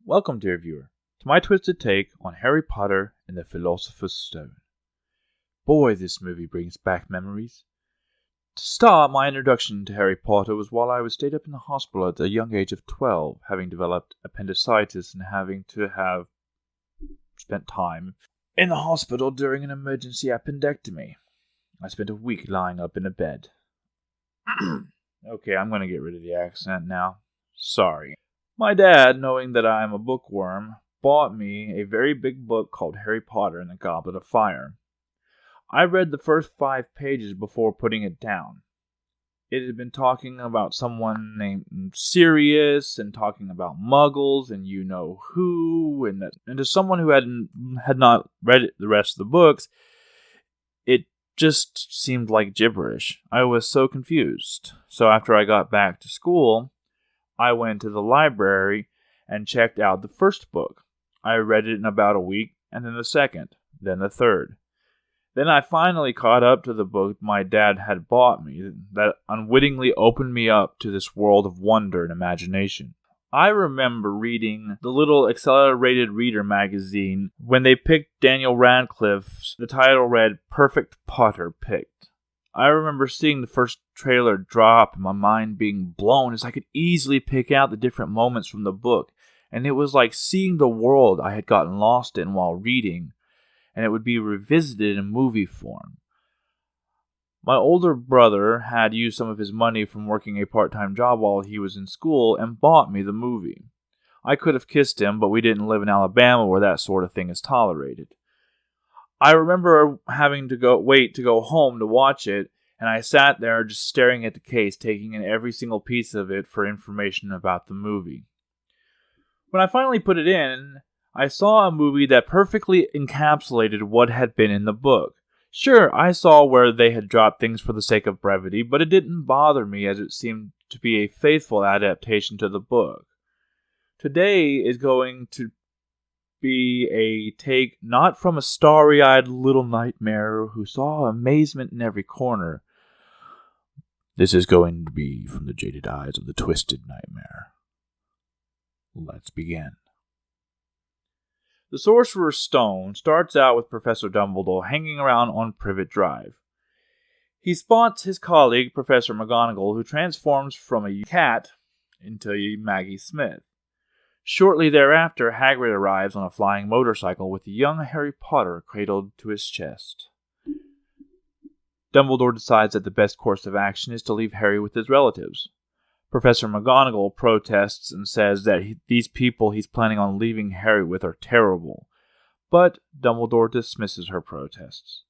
Welcome, dear viewer, to my twisted take on Harry Potter and the Philosopher's Stone. Boy, this movie brings back memories. To start, my introduction to Harry Potter was while I was stayed up in the hospital at the young age of 12, having developed appendicitis and having to have spent time in the hospital during an emergency appendectomy. I spent a week lying up in a bed. Okay, I'm going to get rid of the accent now. Sorry. My dad, knowing that I am a bookworm, bought me a very big book called Harry Potter and the Goblet of Fire. I read the first 5 pages before putting it down. It had been talking about someone named Sirius and talking about muggles and you-know-who, and to someone who had not read the rest of the books, it just seemed like gibberish. I was so confused. So after I got back to school, I went to the library and checked out the first book. I read it in about a week, and then the second, then the third. Then I finally caught up to the book my dad had bought me that unwittingly opened me up to this world of wonder and imagination. I remember reading the little accelerated reader magazine when they picked Daniel Radcliffe. The title read, Perfect Potter Picked. I remember seeing the first trailer drop and my mind being blown as I could easily pick out the different moments from the book. And it was like seeing the world I had gotten lost in while reading, and it would be revisited in movie form. My older brother had used some of his money from working a part-time job while he was in school and bought me the movie. I could have kissed him, but we didn't live in Alabama where that sort of thing is tolerated. I remember having to wait to go home to watch it, and I sat there just staring at the case, taking in every single piece of it for information about the movie. When I finally put it in, I saw a movie that perfectly encapsulated what had been in the book. Sure, I saw where they had dropped things for the sake of brevity, but it didn't bother me as it seemed to be a faithful adaptation to the book. Today is going to be a take not from a starry-eyed little nightmare who saw amazement in every corner. This is going to be from the jaded eyes of the twisted nightmare. Let's begin. The Sorcerer's Stone starts out with Professor Dumbledore hanging around on Privet Drive. He spots his colleague, Professor McGonagall, who transforms from a cat into a Maggie Smith. Shortly thereafter, Hagrid arrives on a flying motorcycle with the young Harry Potter cradled to his chest. Dumbledore decides that the best course of action is to leave Harry with his relatives. Professor McGonagall protests and says that these people he's planning on leaving Harry with are terrible, but Dumbledore dismisses her protests.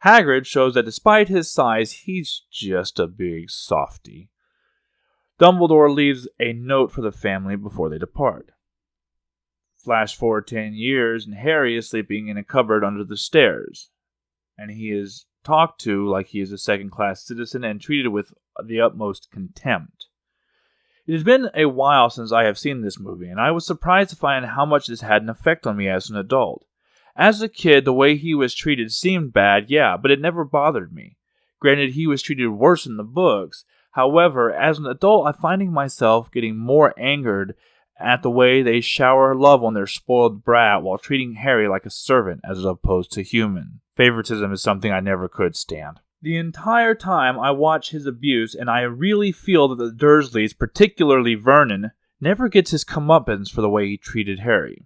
Hagrid shows that despite his size, he's just a big softy. Dumbledore leaves a note for the family before they depart. Flash forward 10 years, and Harry is sleeping in a cupboard under the stairs, and he is talked to like he is a second-class citizen and treated with the utmost contempt. It has been a while since I have seen this movie, and I was surprised to find how much this had an effect on me as an adult. As a kid, the way he was treated seemed bad, yeah, but it never bothered me. Granted, he was treated worse in the books. However, as an adult, I'm finding myself getting more angered at the way they shower love on their spoiled brat while treating Harry like a servant as opposed to human. Favoritism is something I never could stand. The entire time I watch his abuse, and I really feel that the Dursleys, particularly Vernon, never gets his comeuppance for the way he treated Harry.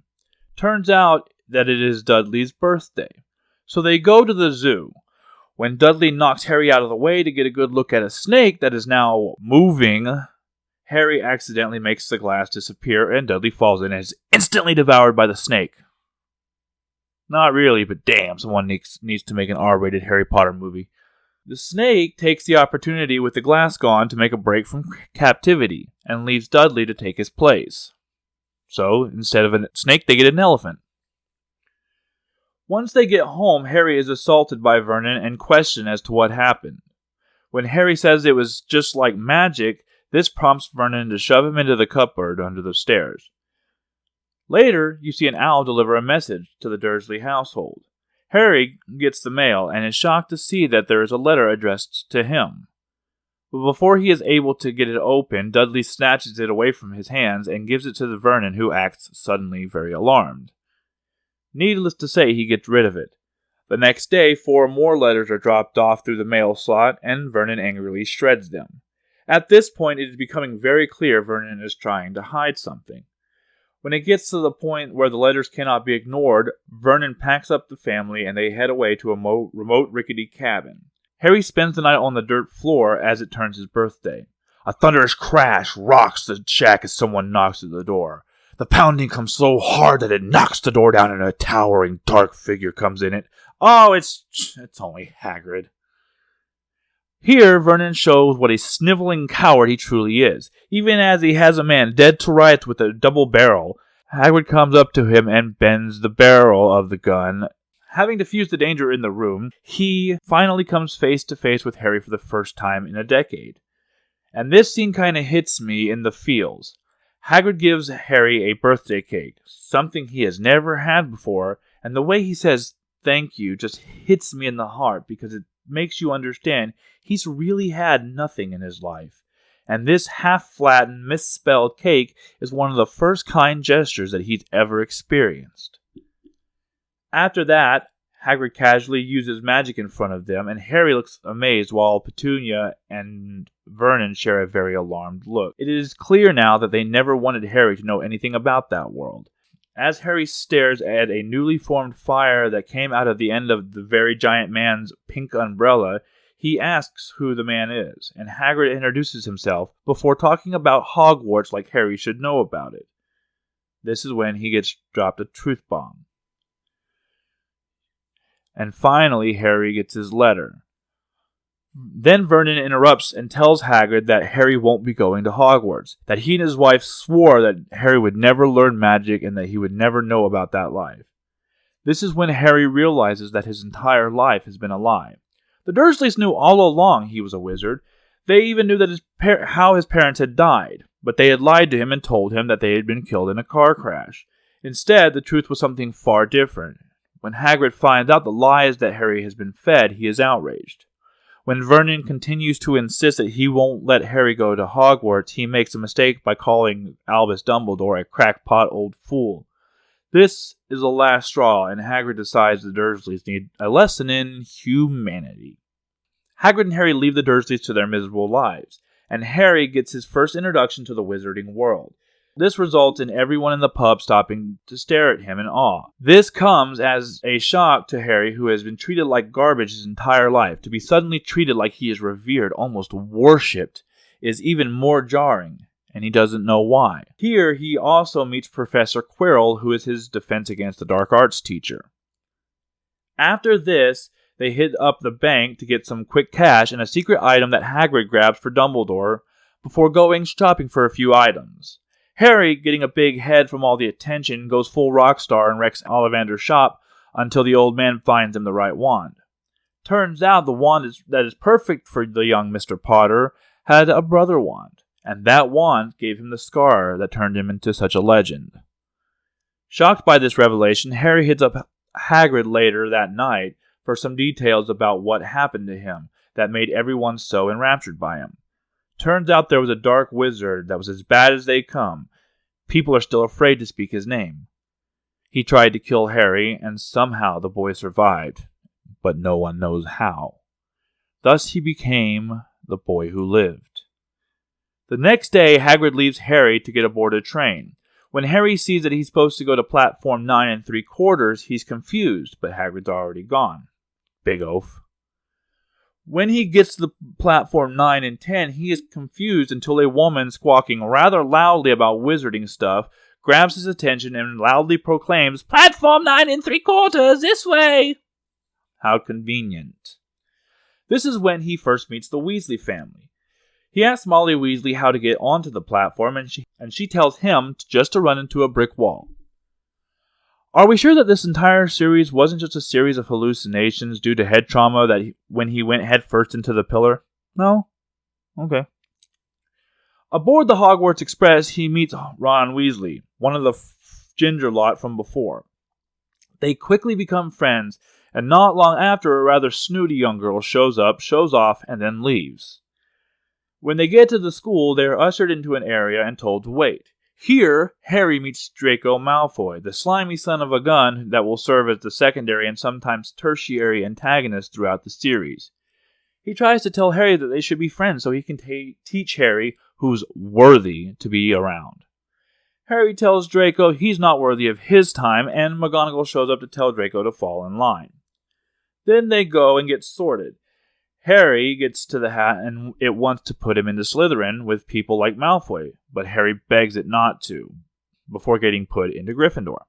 Turns out that it is Dudley's birthday, so they go to the zoo. When Dudley knocks Harry out of the way to get a good look at a snake that is now moving, Harry accidentally makes the glass disappear, and Dudley falls in and is instantly devoured by the snake. Not really, but damn, someone needs to make an R-rated Harry Potter movie. The snake takes the opportunity with the glass gone to make a break from captivity and leaves Dudley to take his place. So, instead of a snake, they get an elephant. Once they get home, Harry is assaulted by Vernon and questioned as to what happened. When Harry says it was just like magic, this prompts Vernon to shove him into the cupboard under the stairs. Later, you see an owl deliver a message to the Dursley household. Harry gets the mail and is shocked to see that there is a letter addressed to him. But before he is able to get it open, Dudley snatches it away from his hands and gives it to Vernon, who acts suddenly very alarmed. Needless to say, he gets rid of it. The next day, 4 more letters are dropped off through the mail slot, and Vernon angrily shreds them. At this point, it is becoming very clear Vernon is trying to hide something. When it gets to the point where the letters cannot be ignored, Vernon packs up the family and they head away to a remote rickety cabin. Harry spends the night on the dirt floor as it turns his birthday. A thunderous crash rocks the shack as someone knocks at the door. The pounding comes so hard that it knocks the door down and a towering dark figure comes in it. Oh, it's only Hagrid. Here, Vernon shows what a sniveling coward he truly is. Even as he has a man dead to rights with a double barrel, Hagrid comes up to him and bends the barrel of the gun. Having diffused the danger in the room, he finally comes face to face with Harry for the first time in a decade. And this scene kind of hits me in the feels. Hagrid gives Harry a birthday cake, something he has never had before, and the way he says thank you just hits me in the heart because it makes you understand he's really had nothing in his life. And this half-flattened, misspelled cake is one of the first kind gestures that he's ever experienced. After that, Hagrid casually uses magic in front of them, and Harry looks amazed while Petunia and Vernon share a very alarmed look. It is clear now that they never wanted Harry to know anything about that world. As Harry stares at a newly formed fire that came out of the end of the very giant man's pink umbrella, he asks who the man is, and Hagrid introduces himself before talking about Hogwarts like Harry should know about it. This is when he gets dropped a truth bomb. And finally, Harry gets his letter. Then Vernon interrupts and tells Hagrid that Harry won't be going to Hogwarts, that he and his wife swore that Harry would never learn magic and that he would never know about that life. This is when Harry realizes that his entire life has been a lie. The Dursleys knew all along he was a wizard. They even knew that how his parents had died, but they had lied to him and told him that they had been killed in a car crash. Instead, the truth was something far different. When Hagrid finds out the lies that Harry has been fed, he is outraged. When Vernon continues to insist that he won't let Harry go to Hogwarts, he makes a mistake by calling Albus Dumbledore a crackpot old fool. This is the last straw, and Hagrid decides the Dursleys need a lesson in humanity. Hagrid and Harry leave the Dursleys to their miserable lives, and Harry gets his first introduction to the wizarding world. This results in everyone in the pub stopping to stare at him in awe. This comes as a shock to Harry, who has been treated like garbage his entire life. To be suddenly treated like he is revered, almost worshipped, is even more jarring, and he doesn't know why. Here, he also meets Professor Quirrell, who is his Defense Against the Dark Arts teacher. After this, they hit up the bank to get some quick cash and a secret item that Hagrid grabs for Dumbledore before going shopping for a few items. Harry, getting a big head from all the attention, goes full rock star and wrecks Ollivander's shop until the old man finds him the right wand. Turns out the wand that is perfect for the young Mr. Potter had a brother wand, and that wand gave him the scar that turned him into such a legend. Shocked by this revelation, Harry hits up Hagrid later that night for some details about what happened to him that made everyone so enraptured by him. Turns out there was a dark wizard that was as bad as they come. People are still afraid to speak his name. He tried to kill Harry, and somehow the boy survived, but no one knows how. Thus he became the boy who lived. The next day, Hagrid leaves Harry to get aboard a train. When Harry sees that he's supposed to go to platform 9 3/4, he's confused, but Hagrid's already gone. Big oaf. When he gets to the platform 9 and 10, he is confused until a woman squawking rather loudly about wizarding stuff grabs his attention and loudly proclaims, "Platform 9 3/4, this way!" How convenient. This is when he first meets the Weasley family. He asks Molly Weasley how to get onto the platform, and she tells him just to run into a brick wall. Are we sure that this entire series wasn't just a series of hallucinations due to head trauma when he went headfirst into the pillar? No? Okay. Aboard the Hogwarts Express, he meets Ron Weasley, one of the ginger lot from before. They quickly become friends, and not long after, a rather snooty young girl shows up, shows off, and then leaves. When they get to the school, they are ushered into an area and told to wait. Here, Harry meets Draco Malfoy, the slimy son of a gun that will serve as the secondary and sometimes tertiary antagonist throughout the series. He tries to tell Harry that they should be friends so he can teach Harry who's worthy to be around. Harry tells Draco he's not worthy of his time, and McGonagall shows up to tell Draco to fall in line. Then they go and get sorted. Harry gets to the hat and it wants to put him into Slytherin with people like Malfoy, but Harry begs it not to, before getting put into Gryffindor.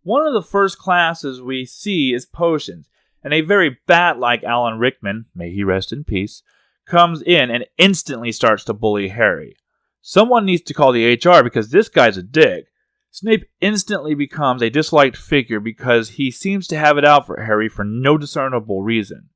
One of the first classes we see is potions, and a very bat-like Alan Rickman, may he rest in peace, comes in and instantly starts to bully Harry. Someone needs to call the HR because this guy's a dick. Snape instantly becomes a disliked figure because he seems to have it out for Harry for no discernible reason.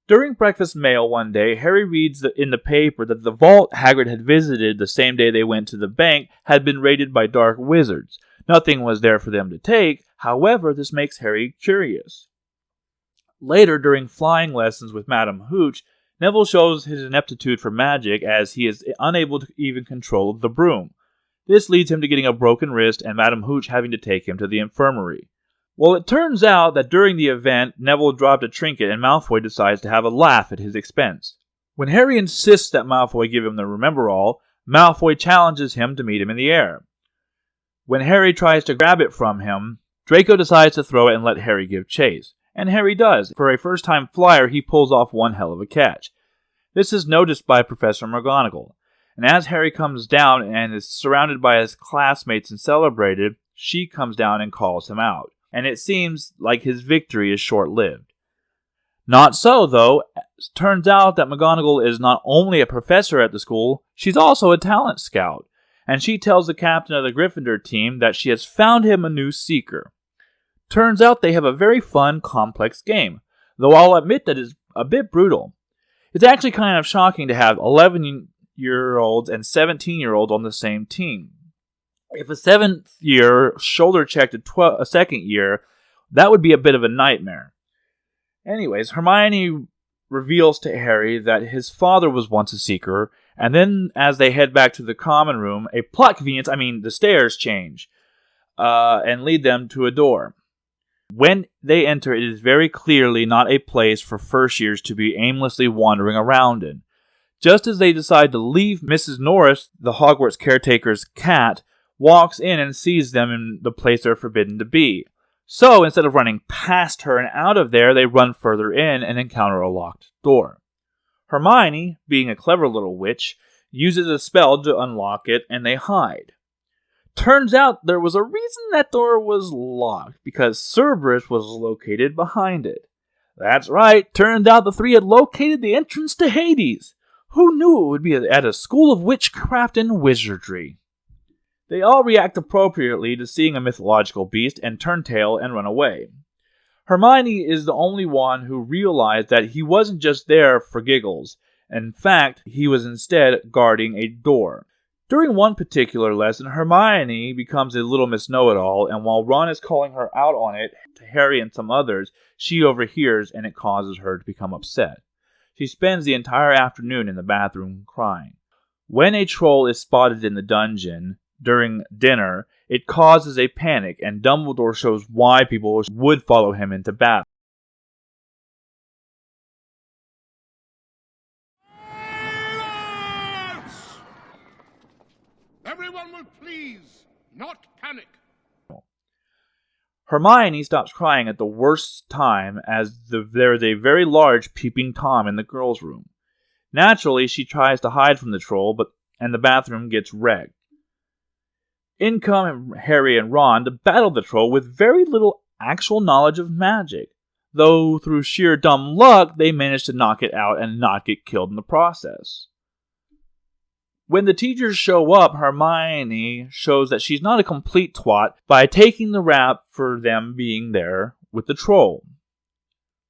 During breakfast mail one day, Harry reads in the paper that the vault Hagrid had visited the same day they went to the bank had been raided by dark wizards. Nothing was there for them to take, however, this makes Harry curious. Later, during flying lessons with Madame Hooch, Neville shows his ineptitude for magic as he is unable to even control the broom. This leads him to getting a broken wrist and Madame Hooch having to take him to the infirmary. Well, it turns out that during the event, Neville dropped a trinket and Malfoy decides to have a laugh at his expense. When Harry insists that Malfoy give him the Remember-All, Malfoy challenges him to meet him in the air. When Harry tries to grab it from him, Draco decides to throw it and let Harry give chase. And Harry does. For a first-time flyer, he pulls off one hell of a catch. This is noticed by Professor McGonagall. And as Harry comes down and is surrounded by his classmates and celebrated, she comes down and calls him out. And it seems like his victory is short-lived. Not so, though. It turns out that McGonagall is not only a professor at the school, she's also a talent scout. And she tells the captain of the Gryffindor team that she has found him a new seeker. Turns out they have a very fun, complex game, though I'll admit that it's a bit brutal. It's actually kind of shocking to have 11-year-olds and 17-year-olds on the same team. If a 7th year shoulder checked a second year, that would be a bit of a nightmare. Anyways, Hermione reveals to Harry that his father was once a seeker, and then as they head back to the common room, the stairs change and lead them to a door. When they enter, it is very clearly not a place for first years to be aimlessly wandering around in. Just as they decide to leave, Mrs. Norris, the Hogwarts caretaker's cat, walks in and sees them in the place they're forbidden to be. So, instead of running past her and out of there, they run further in and encounter a locked door. Hermione, being a clever little witch, uses a spell to unlock it, and they hide. Turns out there was a reason that door was locked, because Cerberus was located behind it. That's right, turned out the three had located the entrance to Hades. Who knew it would be at a school of witchcraft and wizardry? They all react appropriately to seeing a mythological beast and turn tail and run away. Hermione is the only one who realized that he wasn't just there for giggles. In fact, he was instead guarding a door. During one particular lesson, Hermione becomes a little Miss Know-It-All, and while Ron is calling her out on it to Harry and some others, she overhears and it causes her to become upset. She spends the entire afternoon in the bathroom crying. When a troll is spotted in the dungeon during dinner, it causes a panic, and Dumbledore shows why people would follow him into battle. Everyone will please not panic. Hermione stops crying at the worst time as there is a very large peeping Tom in the girls' room. Naturally, she tries to hide from the troll, and the bathroom gets wrecked. In come Harry and Ron to battle the troll with very little actual knowledge of magic, though through sheer dumb luck they manage to knock it out and not get killed in the process. When the teachers show up, Hermione shows that she's not a complete twat by taking the rap for them being there with the troll.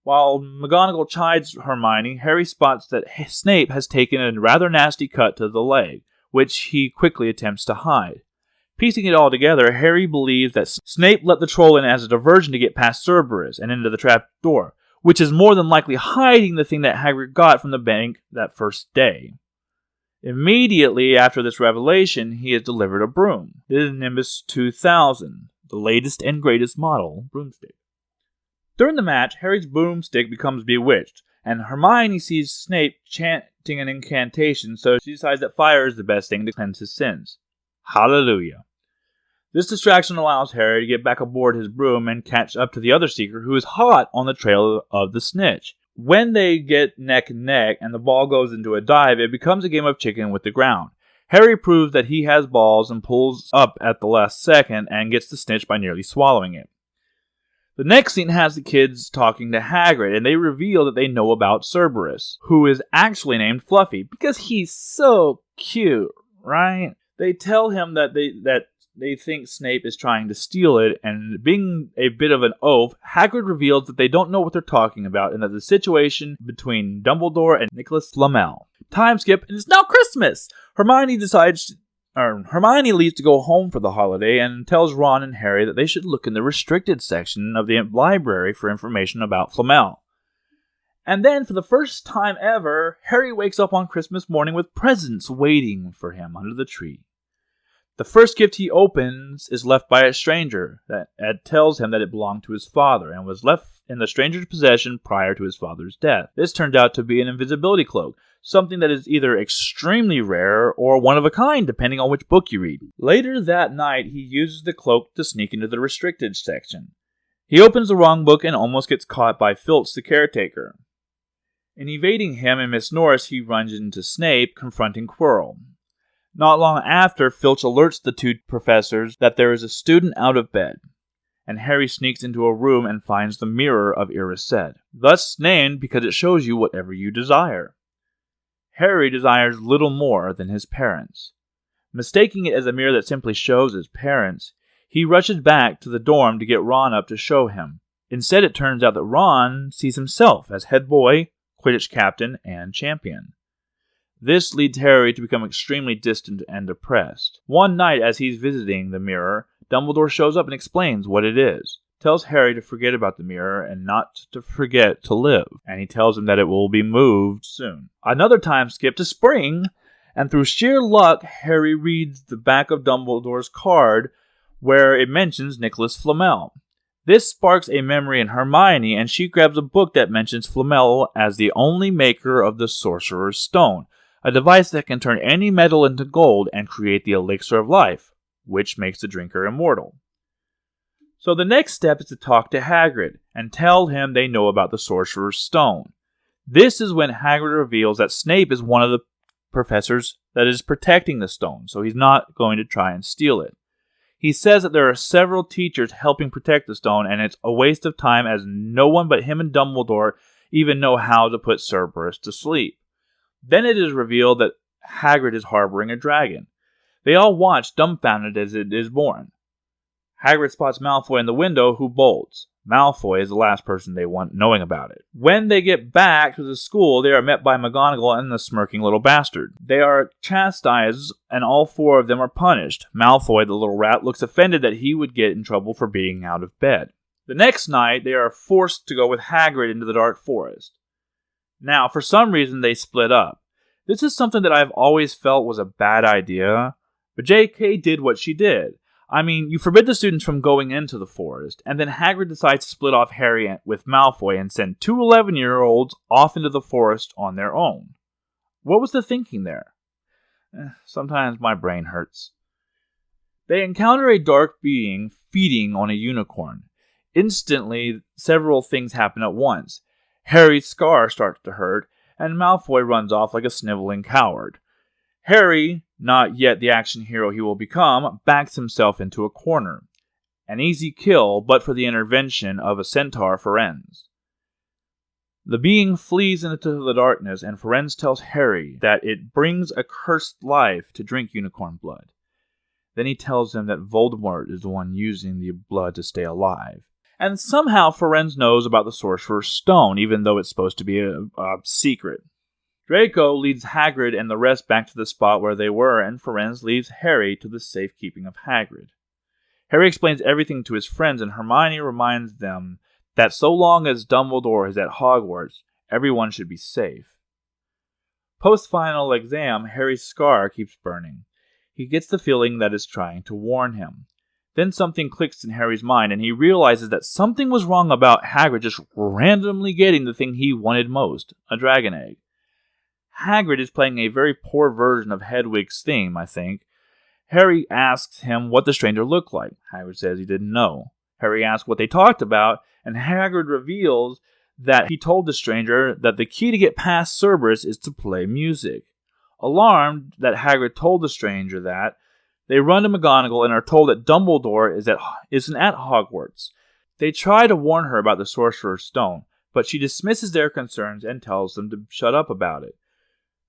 While McGonagall chides Hermione, Harry spots that Snape has taken a rather nasty cut to the leg, which he quickly attempts to hide. Piecing it all together, Harry believes that Snape let the troll in as a diversion to get past Cerberus and into the trap door, which is more than likely hiding the thing that Hagrid got from the bank that first day. Immediately after this revelation, he is delivered a broom. This is Nimbus 2000, the latest and greatest model broomstick. During the match, Harry's broomstick becomes bewitched, and Hermione sees Snape chanting an incantation, so she decides that fire is the best thing to cleanse his sins. Hallelujah. This distraction allows Harry to get back aboard his broom and catch up to the other seeker who is hot on the trail of the snitch. When they get neck and neck and the ball goes into a dive, it becomes a game of chicken with the ground. Harry proves that he has balls and pulls up at the last second and gets the snitch by nearly swallowing it. The next scene has the kids talking to Hagrid, and they reveal that they know about Cerberus, who is actually named Fluffy because he's so cute, right? They tell him that they think Snape is trying to steal it, and being a bit of an oaf, Hagrid reveals that they don't know what they're talking about and that the situation between Dumbledore and Nicholas Flamel. Time skip, and it's now Christmas! Hermione leaves to go home for the holiday and tells Ron and Harry that they should look in the restricted section of the library for information about Flamel. And then, for the first time ever, Harry wakes up on Christmas morning with presents waiting for him under the tree. The first gift he opens is left by a stranger that tells him that it belonged to his father and was left in the stranger's possession prior to his father's death. This turned out to be an invisibility cloak, something that is either extremely rare or one of a kind, depending on which book you read. Later that night, he uses the cloak to sneak into the restricted section. He opens the wrong book and almost gets caught by Filch, the caretaker. In evading him and Miss Norris, he runs into Snape, confronting Quirrell. Not long after, Filch alerts the two professors that there is a student out of bed, and Harry sneaks into a room and finds the Mirror of Erised, thus named because it shows you whatever you desire. Harry desires little more than his parents. Mistaking it as a mirror that simply shows his parents, he rushes back to the dorm to get Ron up to show him. Instead, it turns out that Ron sees himself as head boy, Quidditch captain, and champion. This leads Harry to become extremely distant and depressed. One night, as he's visiting the mirror, Dumbledore shows up and explains what it is, tells Harry to forget about the mirror and not to forget to live, and he tells him that it will be moved soon. Another time skip to spring, and through sheer luck, Harry reads the back of Dumbledore's card where it mentions Nicholas Flamel. This sparks a memory in Hermione, and she grabs a book that mentions Flamel as the only maker of the Sorcerer's Stone, a device that can turn any metal into gold and create the elixir of life, which makes the drinker immortal. So the next step is to talk to Hagrid and tell him they know about the Sorcerer's Stone. This is when Hagrid reveals that Snape is one of the professors that is protecting the stone, so he's not going to try and steal it. He says that there are several teachers helping protect the stone, and it's a waste of time as no one but him and Dumbledore even know how to put Cerberus to sleep. Then it is revealed that Hagrid is harboring a dragon. They all watch, dumbfounded as it is born. Hagrid spots Malfoy in the window, who bolts. Malfoy is the last person they want knowing about it. When they get back to the school, they are met by McGonagall and the smirking little bastard. They are chastised, and all four of them are punished. Malfoy, the little rat, looks offended that he would get in trouble for being out of bed. The next night, they are forced to go with Hagrid into the dark forest. Now, for some reason, they split up. This is something that I've always felt was a bad idea, but J.K. did what she did. I mean, you forbid the students from going into the forest, and then Hagrid decides to split off Harry with Malfoy and send two 11-year-olds off into the forest on their own. What was the thinking there? Sometimes my brain hurts. They encounter a dark being feeding on a unicorn. Instantly, several things happen at once. Harry's scar starts to hurt, and Malfoy runs off like a sniveling coward. Harry, not yet the action hero he will become, backs himself into a corner. An easy kill, but for the intervention of a centaur Firenze. The being flees into the darkness, and Firenze tells Harry that it brings a cursed life to drink unicorn blood. Then he tells him that Voldemort is the one using the blood to stay alive. And somehow Firenze knows about the Sorcerer's Stone, even though it's supposed to be a secret. Draco leads Hagrid and the rest back to the spot where they were, and Firenze leaves Harry to the safekeeping of Hagrid. Harry explains everything to his friends, and Hermione reminds them that so long as Dumbledore is at Hogwarts, everyone should be safe. Post-final exam, Harry's scar keeps burning. He gets the feeling that it's trying to warn him. Then something clicks in Harry's mind, and he realizes that something was wrong about Hagrid just randomly getting the thing he wanted most, a dragon egg. Hagrid is playing a very poor version of Hedwig's theme, I think. Harry asks him what the stranger looked like. Hagrid says he didn't know. Harry asks what they talked about, and Hagrid reveals that he told the stranger that the key to get past Cerberus is to play music. Alarmed that Hagrid told the stranger that, they run to McGonagall and are told that Dumbledore isn't at Hogwarts. They try to warn her about the Sorcerer's Stone, but she dismisses their concerns and tells them to shut up about it.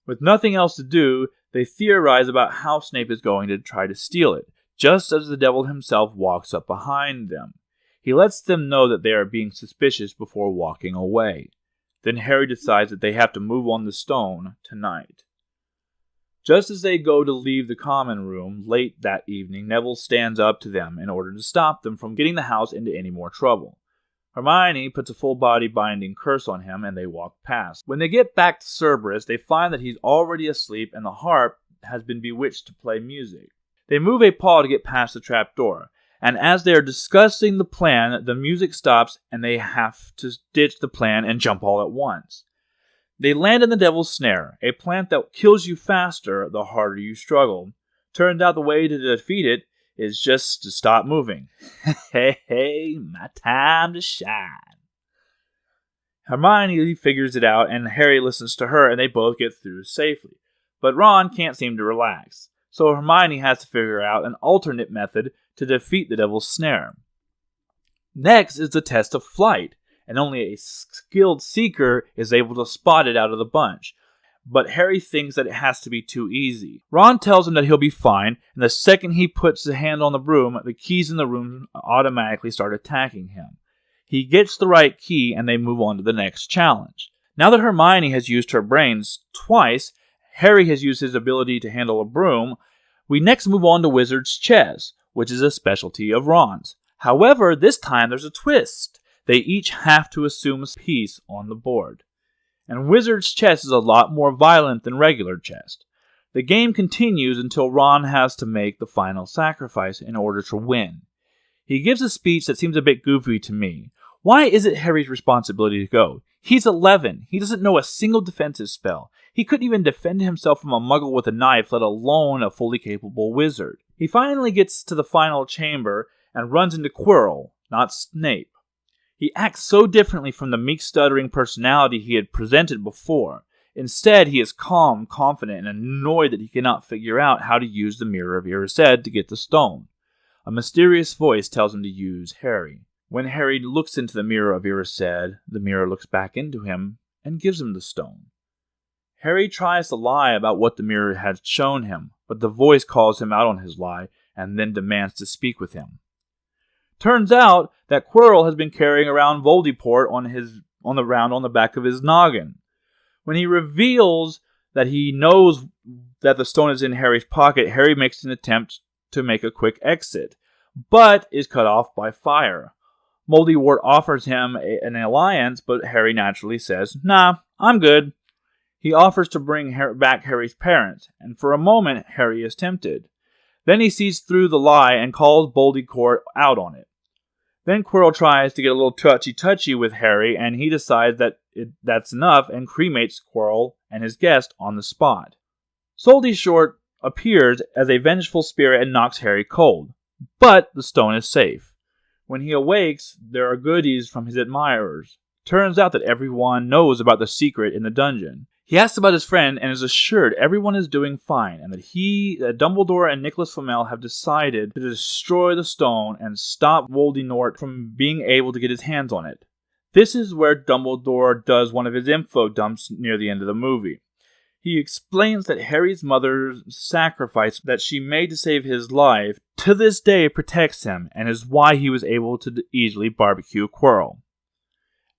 With nothing else to do, they theorize about how Snape is going to try to steal it, just as the devil himself walks up behind them. He lets them know that they are being suspicious before walking away. Then Harry decides that they have to move on the stone tonight. Just as they go to leave the common room late that evening, Neville stands up to them in order to stop them from getting the house into any more trouble. Hermione puts a full-body binding curse on him, and they walk past. When they get back to Cerberus, they find that he's already asleep and the harp has been bewitched to play music. They move a paw to get past the trapdoor, and as they are discussing the plan, the music stops and they have to ditch the plan and jump all at once. They land in the Devil's Snare, a plant that kills you faster the harder you struggle. Turns out the way to defeat it is just to stop moving. Hey, my time to shine. Hermione figures it out, and Harry listens to her, and they both get through safely. But Ron can't seem to relax, so Hermione has to figure out an alternate method to defeat the Devil's Snare. Next is the test of flight, and only a skilled seeker is able to spot it out of the bunch. But Harry thinks that it has to be too easy. Ron tells him that he'll be fine, and the second he puts his hand on the broom, the keys in the room automatically start attacking him. He gets the right key, and they move on to the next challenge. Now that Hermione has used her brains twice, Harry has used his ability to handle a broom. We next move on to Wizard's Chess, which is a specialty of Ron's. However, this time there's a twist. They each have to assume a piece on the board. And Wizard's Chess is a lot more violent than regular chess. The game continues until Ron has to make the final sacrifice in order to win. He gives a speech that seems a bit goofy to me. Why is it Harry's responsibility to go? He's 11. He doesn't know a single defensive spell. He couldn't even defend himself from a muggle with a knife, let alone a fully capable wizard. He finally gets to the final chamber and runs into Quirrell, not Snape. He acts so differently from the meek, stuttering personality he had presented before. Instead, he is calm, confident, and annoyed that he cannot figure out how to use the Mirror of Erised to get the stone. A mysterious voice tells him to use Harry. When Harry looks into the Mirror of Erised, the mirror looks back into him and gives him the stone. Harry tries to lie about what the mirror had shown him, but the voice calls him out on his lie and then demands to speak with him. Turns out that Quirrell has been carrying around Voldemort on the back of his noggin. When he reveals that he knows that the stone is in Harry's pocket, Harry makes an attempt to make a quick exit, but is cut off by fire. Voldemort offers him an alliance, but Harry naturally says, "Nah, I'm good." He offers to bring back Harry's parents, and for a moment Harry is tempted. Then he sees through the lie and calls Voldemort out on it. Then Quirrell tries to get a little touchy-touchy with Harry, and he decides that that's enough and cremates Quirrell and his guest on the spot. Soldy Short appears as a vengeful spirit and knocks Harry cold, but the stone is safe. When he awakes, there are goodies from his admirers. Turns out that everyone knows about the secret in the dungeon. He asks about his friend and is assured everyone is doing fine, and that Dumbledore and Nicholas Flamel have decided to destroy the stone and stop Voldemort from being able to get his hands on it. This is where Dumbledore does one of his info dumps near the end of the movie. He explains that Harry's mother's sacrifice that she made to save his life to this day protects him and is why he was able to easily barbecue Quirrell.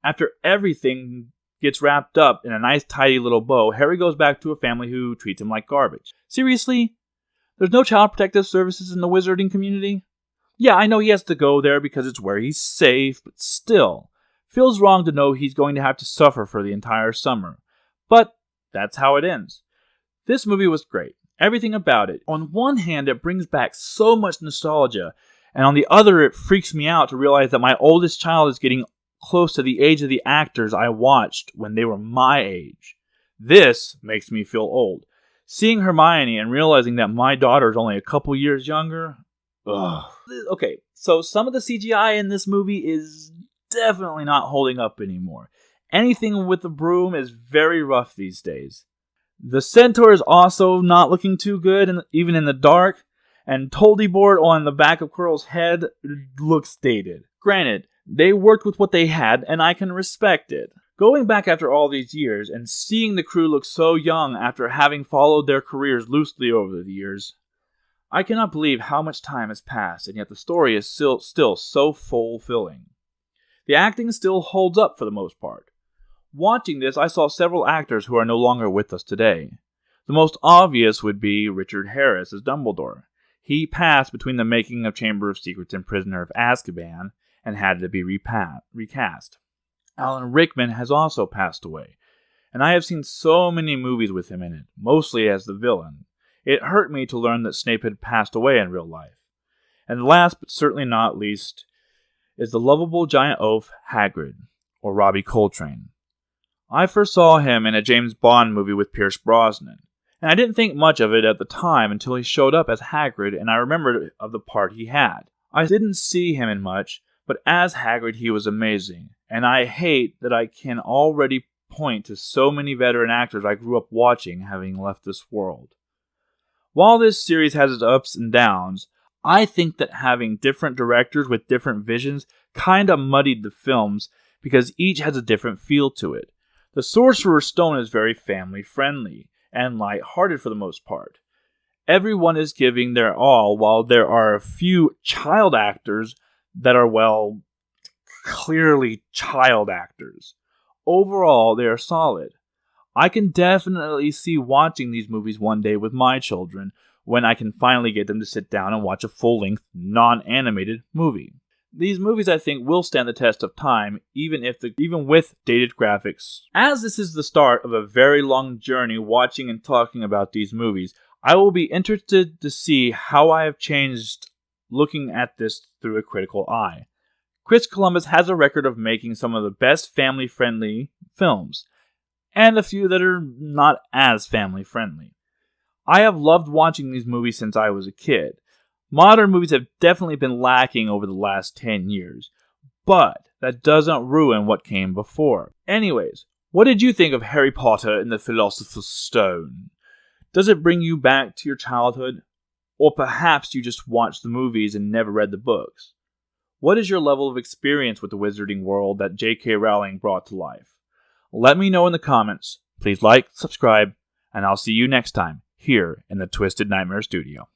After everything gets wrapped up in a nice tidy little bow, Harry goes back to a family who treats him like garbage. Seriously? There's no child protective services in the wizarding community? Yeah, I know he has to go there because it's where he's safe, but still. Feels wrong to know he's going to have to suffer for the entire summer. But that's how it ends. This movie was great. Everything about it. On one hand, it brings back so much nostalgia, and on the other, it freaks me out to realize that my oldest child is getting close to the age of the actors I watched when they were my age. This makes me feel old. Seeing Hermione and realizing that my daughter is only a couple years younger. Ugh. Okay, so some of the CGI in this movie is definitely not holding up anymore. Anything with the broom is very rough these days. The centaur is also not looking too good, even in the dark, and Toldybord on the back of Quirrell's head looks dated. Granted, they worked with what they had, and I can respect it. Going back after all these years and seeing the crew look so young after having followed their careers loosely over the years, I cannot believe how much time has passed, and yet the story is still so fulfilling. The acting still holds up for the most part. Watching this, I saw several actors who are no longer with us today. The most obvious would be Richard Harris as Dumbledore. He passed between the making of Chamber of Secrets and Prisoner of Azkaban and had to be recast. Alan Rickman has also passed away, and I have seen so many movies with him in it, mostly as the villain. It hurt me to learn that Snape had passed away in real life. And last but certainly not least is the lovable giant oaf Hagrid, or Robbie Coltrane. I first saw him in a James Bond movie with Pierce Brosnan, and I didn't think much of it at the time until he showed up as Hagrid and I remembered of the part he had. I didn't see him in much, but as Hagrid he was amazing, and I hate that I can already point to so many veteran actors I grew up watching having left this world. While this series has its ups and downs, I think that having different directors with different visions kinda muddied the films because each has a different feel to it. The Sorcerer's Stone is very family-friendly and light-hearted for the most part. Everyone is giving their all, while there are a few child actors that are, well, clearly child actors. Overall, they are solid. I can definitely see watching these movies one day with my children when I can finally get them to sit down and watch a full-length, non-animated movie. These movies, I think, will stand the test of time, even with dated graphics. As this is the start of a very long journey watching and talking about these movies, I will be interested to see how I have changed looking at this through a critical eye. Chris Columbus has a record of making some of the best family-friendly films, and a few that are not as family-friendly. I have loved watching these movies since I was a kid. Modern movies have definitely been lacking over the last 10 years, but that doesn't ruin what came before. Anyways, what did you think of Harry Potter and the Philosopher's Stone? Does it bring you back to your childhood? Or perhaps you just watched the movies and never read the books? What is your level of experience with the wizarding world that J.K. Rowling brought to life? Let me know in the comments. Please like, subscribe, and I'll see you next time here in the Twisted Nightmare Studio.